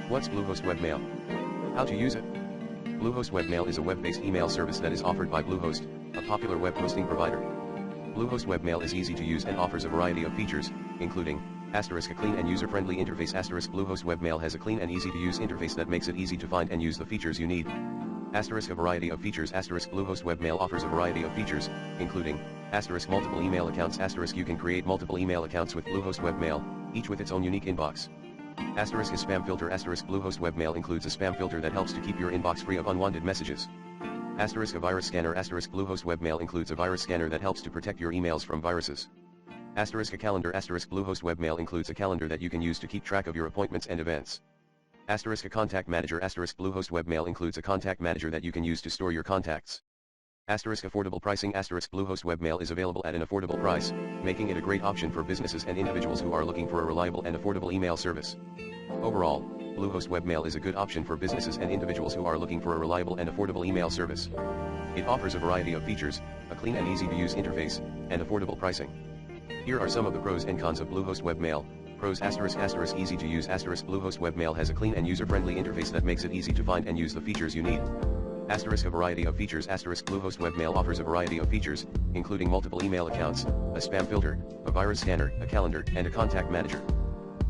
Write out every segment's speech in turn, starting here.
What's Bluehost Webmail? How to use it? Bluehost Webmail is a web-based email service that is offered by Bluehost, a popular web hosting provider. Bluehost Webmail is easy to use and offers a variety of features, including a clean and user-friendly interface. Bluehost Webmail has a clean and easy-to-use interface that makes it easy to find and use the features you need. A variety of features. Bluehost Webmail offers a variety of features, including multiple email accounts. You can create multiple email accounts with Bluehost Webmail, each with its own unique inbox. A spam filter. Bluehost Webmail includes a spam filter that helps to keep your inbox free of unwanted messages. A virus scanner. Bluehost Webmail includes a virus scanner that helps to protect your emails from viruses. A calendar. Bluehost Webmail includes a calendar that you can use to keep track of your appointments and events. A contact manager. Bluehost Webmail includes a contact manager that you can use to store your contacts. Affordable pricing. Bluehost Webmail is available at an affordable price, making it a great option for businesses and individuals who are looking for a reliable and affordable email service. Overall, Bluehost Webmail is a good option for businesses and individuals who are looking for a reliable and affordable email service. It offers a variety of features, a clean and easy-to-use interface, and affordable pricing. Here are some of the pros and cons of Bluehost Webmail. Pros. Easy to use. Bluehost Webmail has a clean and user-friendly interface that makes it easy to find and use the features you need. A variety of features. Bluehost Webmail offers a variety of features, including multiple email accounts, a spam filter, a virus scanner, a calendar, and a contact manager.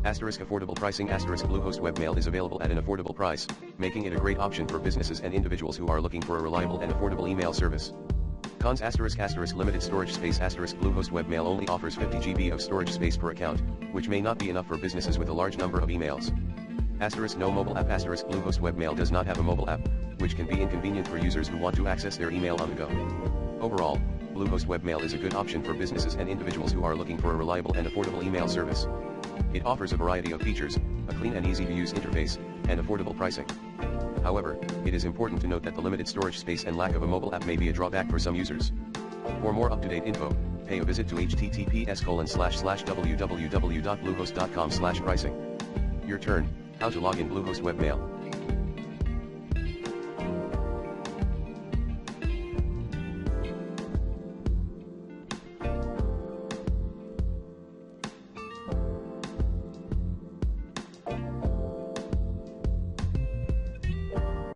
Affordable pricing. Bluehost Webmail is available at an affordable price, making it a great option for businesses and individuals who are looking for a reliable and affordable email service. Cons. Limited storage space. Bluehost Webmail only offers 50 GB of storage space per account, which may not be enough for businesses with a large number of emails. No mobile app. Bluehost Webmail does not have a mobile app, which can be inconvenient for users who want to access their email on the go. Overall, Bluehost Webmail is a good option for businesses and individuals who are looking for a reliable and affordable email service. It offers a variety of features, a clean and easy-to-use interface, and affordable pricing. However, it is important to note that the limited storage space and lack of a mobile app may be a drawback for some users. For more up-to-date info, pay a visit to https://www.bluehost.com/pricing. Your turn. How to log in Bluehost Webmail.